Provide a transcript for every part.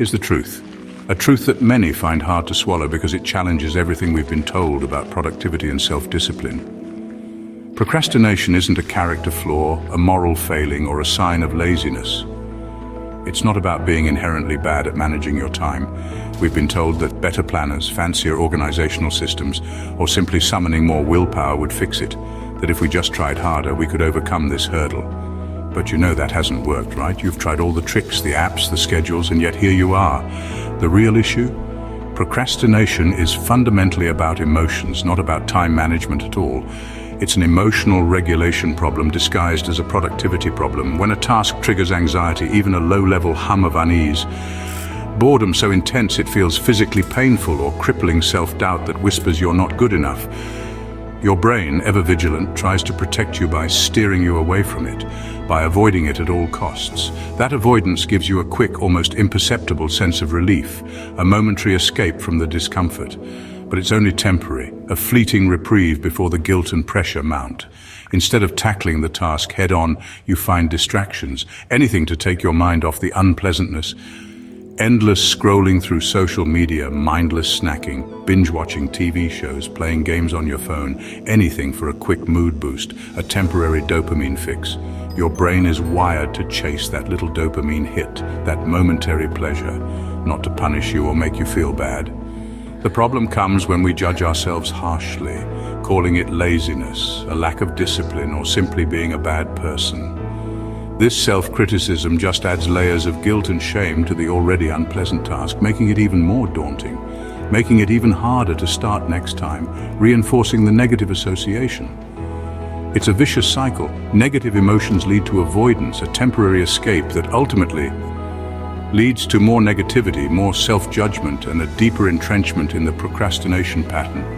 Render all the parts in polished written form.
is the truth. A truth that many find hard to swallow because it challenges everything we've been told about productivity and self-discipline. Procrastination isn't a character flaw, a moral failing, or a sign of laziness. It's not about being inherently bad at managing your time. We've been told that better planners, fancier organizational systems, or simply summoning more willpower would fix it. That if we just tried harder, we could overcome this hurdle. But you know that hasn't worked, right? You've tried all the tricks, the apps, the schedules, and yet here you are. The real issue? Procrastination is fundamentally about emotions, not about time management at all. It's an emotional regulation problem disguised as a productivity problem. When a task triggers anxiety, even a low-level hum of unease, boredom so intense it feels physically painful, or crippling self-doubt that whispers you're not good enough, your brain, ever vigilant, tries to protect you by steering you away from it, by avoiding it at all costs. That avoidance gives you a quick, almost imperceptible sense of relief, a momentary escape from the discomfort. But it's only temporary, a fleeting reprieve before the guilt and pressure mount. Instead of tackling the task head-on, you find distractions, anything to take your mind off the unpleasantness. Endless scrolling through social media, mindless snacking, binge-watching TV shows, playing games on your phone, anything for a quick mood boost, a temporary dopamine fix. Your brain is wired to chase that little dopamine hit, that momentary pleasure, not to punish you or make you feel bad. The problem comes when we judge ourselves harshly, calling it laziness, a lack of discipline, or simply being a bad person. This self-criticism just adds layers of guilt and shame to the already unpleasant task, making it even more daunting, making it even harder to start next time, reinforcing the negative association. It's a vicious cycle. Negative emotions lead to avoidance, a temporary escape that ultimately leads to more negativity, more self-judgment, and a deeper entrenchment in the procrastination pattern.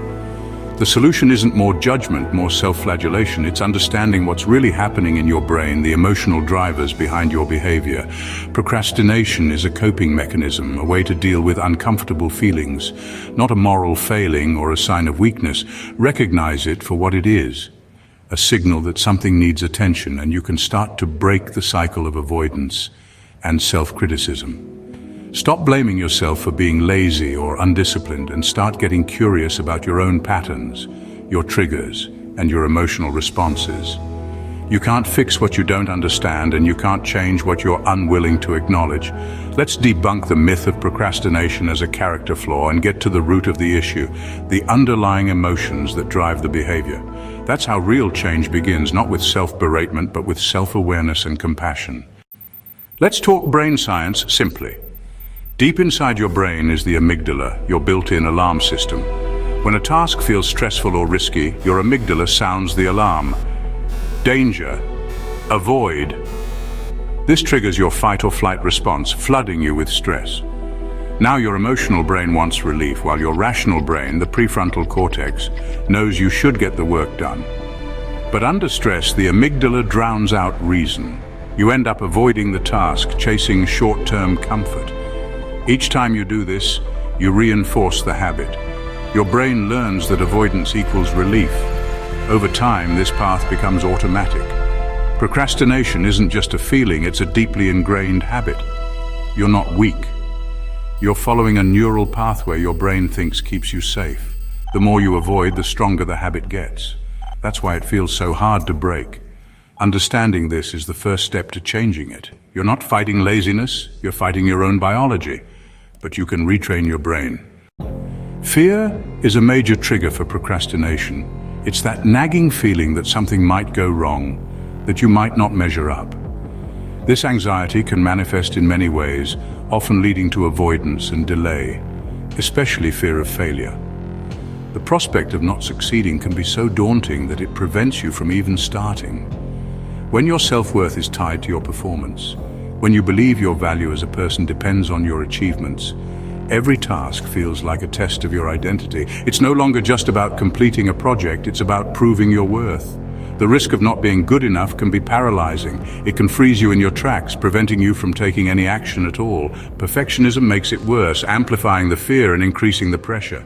The solution isn't more judgment, more self-flagellation. It's understanding what's really happening in your brain, the emotional drivers behind your behavior. Procrastination is a coping mechanism, a way to deal with uncomfortable feelings, not a moral failing or a sign of weakness. Recognize it for what it is, a signal that something needs attention, and you can start to break the cycle of avoidance and self-criticism. Stop blaming yourself for being lazy or undisciplined and start getting curious about your own patterns, your triggers, and your emotional responses. You can't fix what you don't understand, and you can't change what you're unwilling to acknowledge. Let's debunk the myth of procrastination as a character flaw and get to the root of the issue, the underlying emotions that drive the behavior. That's how real change begins, not with self-beratement, but with self-awareness and compassion. Let's talk brain science simply. Deep inside your brain is the amygdala, your built-in alarm system. When a task feels stressful or risky, your amygdala sounds the alarm. Danger. Avoid. This triggers your fight or flight response, flooding you with stress. Now your emotional brain wants relief, while your rational brain, the prefrontal cortex, knows you should get the work done. But under stress, the amygdala drowns out reason. You end up avoiding the task, chasing short-term comfort. Each time you do this, you reinforce the habit. Your brain learns that avoidance equals relief. Over time, this path becomes automatic. Procrastination isn't just a feeling, it's a deeply ingrained habit. You're not weak. You're following a neural pathway your brain thinks keeps you safe. The more you avoid, the stronger the habit gets. That's why it feels so hard to break. Understanding this is the first step to changing it. You're not fighting laziness, you're fighting your own biology. But you can retrain your brain. Fear is a major trigger for procrastination. It's that nagging feeling that something might go wrong, that you might not measure up. This anxiety can manifest in many ways, often leading to avoidance and delay, especially fear of failure. The prospect of not succeeding can be so daunting that it prevents you from even starting. When your self-worth is tied to your performance, when you believe your value as a person depends on your achievements, every task feels like a test of your identity. It's no longer just about completing a project, it's about proving your worth. The risk of not being good enough can be paralyzing. It can freeze you in your tracks, preventing you from taking any action at all. Perfectionism makes it worse, amplifying the fear and increasing the pressure.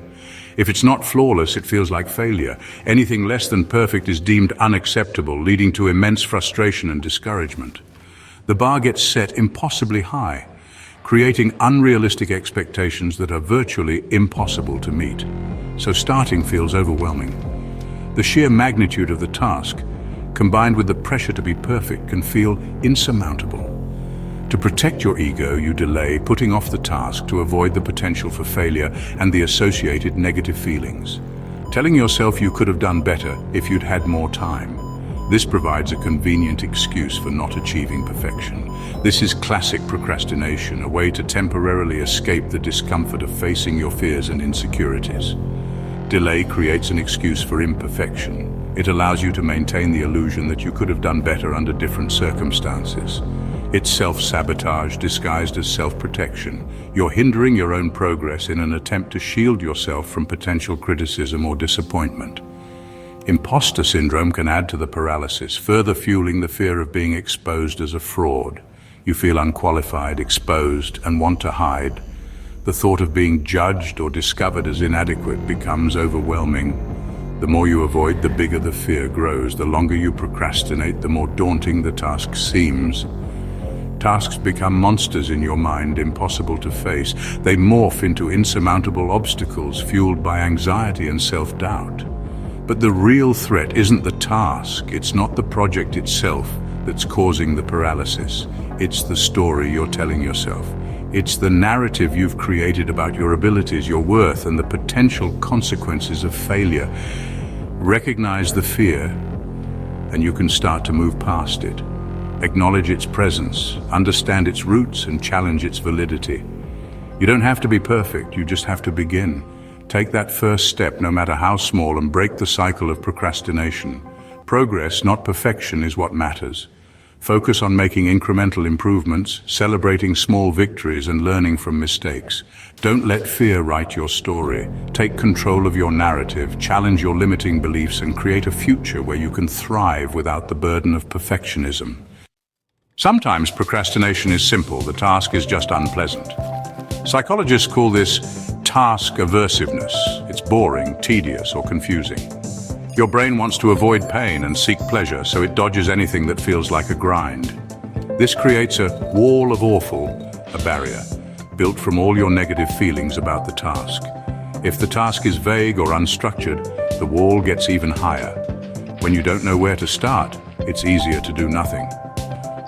If it's not flawless, it feels like failure. Anything less than perfect is deemed unacceptable, leading to immense frustration and discouragement. The bar gets set impossibly high, creating unrealistic expectations that are virtually impossible to meet. So starting feels overwhelming. The sheer magnitude of the task, combined with the pressure to be perfect, can feel insurmountable. To protect your ego, you delay, putting off the task to avoid the potential for failure and the associated negative feelings. Telling yourself you could have done better if you'd had more time. This provides a convenient excuse for not achieving perfection. This is classic procrastination, a way to temporarily escape the discomfort of facing your fears and insecurities. Delay creates an excuse for imperfection. It allows you to maintain the illusion that you could have done better under different circumstances. It's self-sabotage disguised as self-protection. You're hindering your own progress in an attempt to shield yourself from potential criticism or disappointment. Imposter syndrome can add to the paralysis, further fueling the fear of being exposed as a fraud. You feel unqualified, exposed, and want to hide. The thought of being judged or discovered as inadequate becomes overwhelming. The more you avoid, the bigger the fear grows. The longer you procrastinate, the more daunting the task seems. Tasks become monsters in your mind, impossible to face. They morph into insurmountable obstacles fueled by anxiety and self-doubt. But the real threat isn't the task, it's not the project itself that's causing the paralysis. It's the story you're telling yourself. It's the narrative you've created about your abilities, your worth, and the potential consequences of failure. Recognize the fear, and you can start to move past it. Acknowledge its presence, understand its roots, and challenge its validity. You don't have to be perfect, you just have to begin. Take that first step, no matter how small, and break the cycle of procrastination. Progress, not perfection, is what matters. Focus on making incremental improvements, celebrating small victories, and learning from mistakes. Don't let fear write your story. Take control of your narrative, challenge your limiting beliefs, and create a future where you can thrive without the burden of perfectionism. Sometimes procrastination is simple, the task is just unpleasant. Psychologists call this task aversiveness. It's boring, tedious, or confusing. Your brain wants to avoid pain and seek pleasure, so it dodges anything that feels like a grind. This creates a wall of awful, a barrier, built from all your negative feelings about the task. If the task is vague or unstructured, the wall gets even higher. When you don't know where to start, it's easier to do nothing.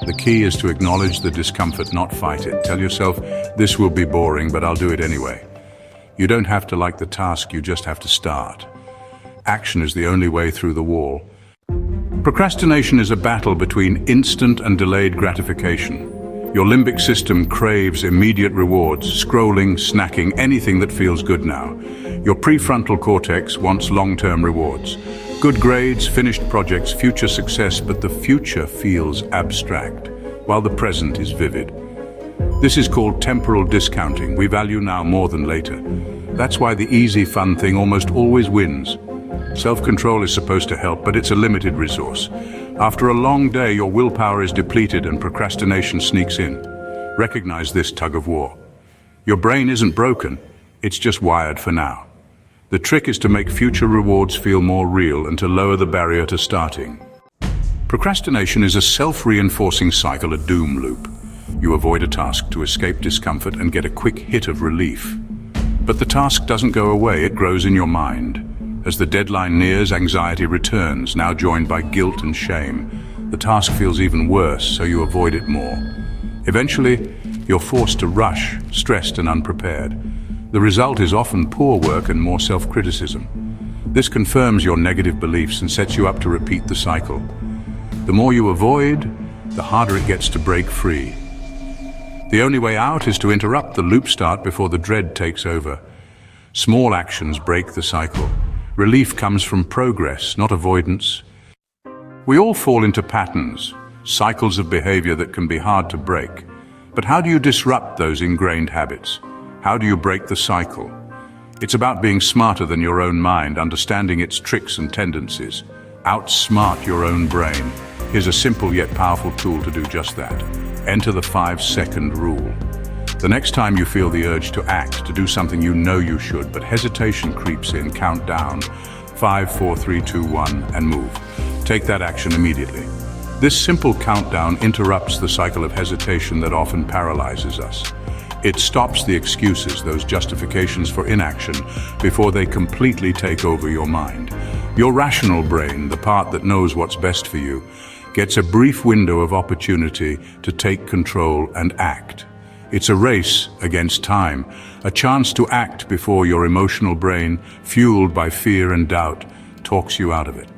The key is to acknowledge the discomfort, not fight it. Tell yourself, this will be boring, but I'll do it anyway. You don't have to like the task, you just have to start. Action is the only way through the wall. Procrastination is a battle between instant and delayed gratification. Your limbic system craves immediate rewards, scrolling, snacking, anything that feels good now. Your prefrontal cortex wants long-term rewards. Good grades, finished projects, future success, but the future feels abstract, while the present is vivid. This is called temporal discounting. We value now more than later. That's why the easy, fun thing almost always wins. Self-control is supposed to help, but it's a limited resource. After a long day, your willpower is depleted and procrastination sneaks in. Recognize this tug of war. Your brain isn't broken, it's just wired for now. The trick is to make future rewards feel more real and to lower the barrier to starting. Procrastination is a self-reinforcing cycle, a doom loop. You avoid a task to escape discomfort and get a quick hit of relief. But the task doesn't go away, it grows in your mind. As the deadline nears, anxiety returns, now joined by guilt and shame. The task feels even worse, so you avoid it more. Eventually, you're forced to rush, stressed and unprepared. The result is often poor work and more self-criticism. This confirms your negative beliefs and sets you up to repeat the cycle. The more you avoid, the harder it gets to break free. The only way out is to interrupt the loop start before the dread takes over. Small actions break the cycle. Relief comes from progress, not avoidance. We all fall into patterns, cycles of behavior that can be hard to break. But how do you disrupt those ingrained habits? How do you break the cycle? It's about being smarter than your own mind, understanding its tricks and tendencies. Outsmart your own brain. Here's a simple yet powerful tool to do just that. Enter the 5-second rule. The next time you feel the urge to act, to do something you know you should, but hesitation creeps in, count down. 5, 4, 3, 2, 1, and move. Take that action immediately. This simple countdown interrupts the cycle of hesitation that often paralyzes us. It stops the excuses, those justifications for inaction, before they completely take over your mind. Your rational brain, the part that knows what's best for you, gets a brief window of opportunity to take control and act. It's a race against time, a chance to act before your emotional brain, fueled by fear and doubt, talks you out of it.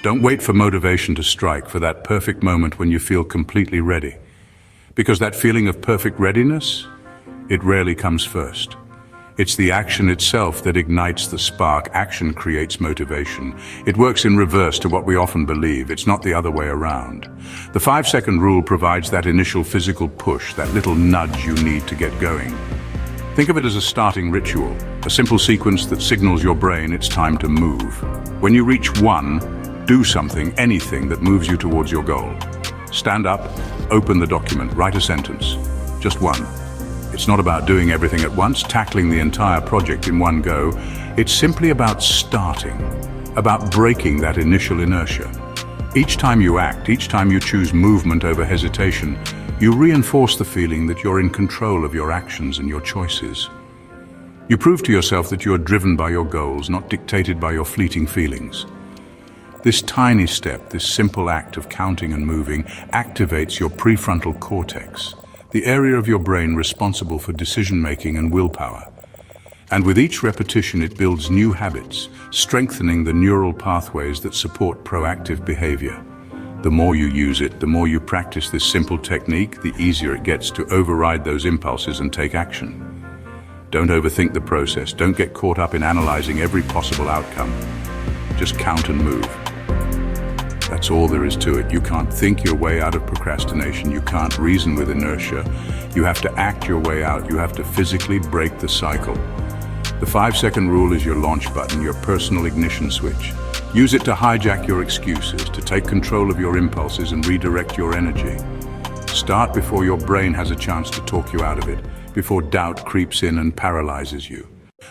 Don't wait for motivation to strike, for that perfect moment when you feel completely ready. Because that feeling of perfect readiness, it rarely comes first. It's the action itself that ignites the spark. Action creates motivation. It works in reverse to what we often believe. It's not the other way around. The 5-second rule provides that initial physical push, that little nudge you need to get going. Think of it as a starting ritual, a simple sequence that signals your brain it's time to move. When you reach 1, do something, anything that moves you towards your goal. Stand up, open the document, write a sentence. Just 1. It's not about doing everything at once, tackling the entire project in one go. It's simply about starting, about breaking that initial inertia. Each time you act, each time you choose movement over hesitation, you reinforce the feeling that you're in control of your actions and your choices. You prove to yourself that you're driven by your goals, not dictated by your fleeting feelings. This tiny step, this simple act of counting and moving, activates your prefrontal cortex, the area of your brain responsible for decision-making and willpower. And with each repetition, it builds new habits, strengthening the neural pathways that support proactive behavior. The more you use it, the more you practice this simple technique, the easier it gets to override those impulses and take action. Don't overthink the process. Don't get caught up in analyzing every possible outcome. Just count and move. That's all there is to it. You can't think your way out of procrastination. You can't reason with inertia. You have to act your way out. You have to physically break the cycle. The 5-second rule is your launch button, your personal ignition switch. Use it to hijack your excuses, to take control of your impulses and redirect your energy. Start before your brain has a chance to talk you out of it, before doubt creeps in and paralyzes you.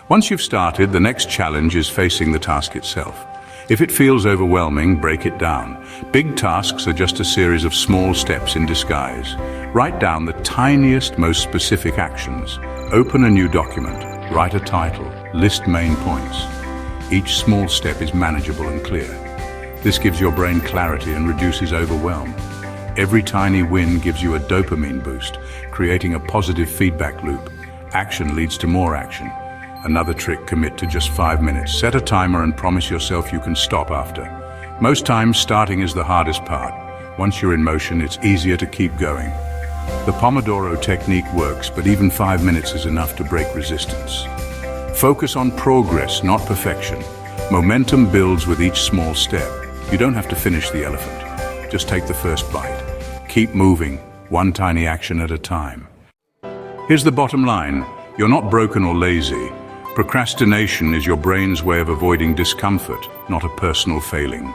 Once you've started, the next challenge is facing the task itself. If it feels overwhelming, break it down. Big tasks are just a series of small steps in disguise. Write down the tiniest, most specific actions. Open a new document, write a title, list main points. Each small step is manageable and clear. This gives your brain clarity and reduces overwhelm. Every tiny win gives you a dopamine boost, creating a positive feedback loop. Action leads to more action. Another trick, commit to just 5 minutes. Set a timer and promise yourself you can stop after. Most times, starting is the hardest part. Once you're in motion, it's easier to keep going. The Pomodoro technique works, but even 5 minutes is enough to break resistance. Focus on progress, not perfection. Momentum builds with each small step. You don't have to finish the elephant. Just take the first bite. Keep moving, one tiny action at a time. Here's the bottom line. You're not broken or lazy. Procrastination is your brain's way of avoiding discomfort, not a personal failing.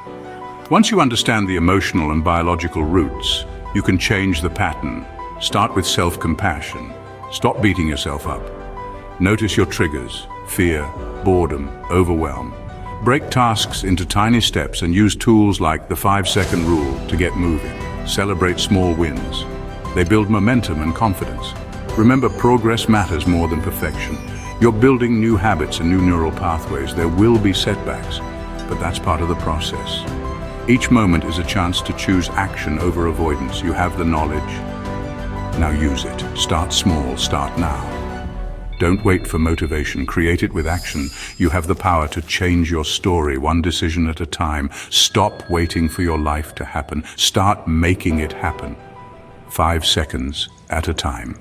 Once you understand the emotional and biological roots, you can change the pattern. Start with self-compassion. Stop beating yourself up. Notice your triggers: fear, boredom, overwhelm. Break tasks into tiny steps and use tools like the 5-second rule to get moving. Celebrate small wins. They build momentum and confidence. Remember, progress matters more than perfection. You're building new habits and new neural pathways. There will be setbacks, but that's part of the process. Each moment is a chance to choose action over avoidance. You have the knowledge. Now use it. Start small. Start now. Don't wait for motivation. Create it with action. You have the power to change your story, one decision at a time. Stop waiting for your life to happen. Start making it happen. 5 seconds at a time.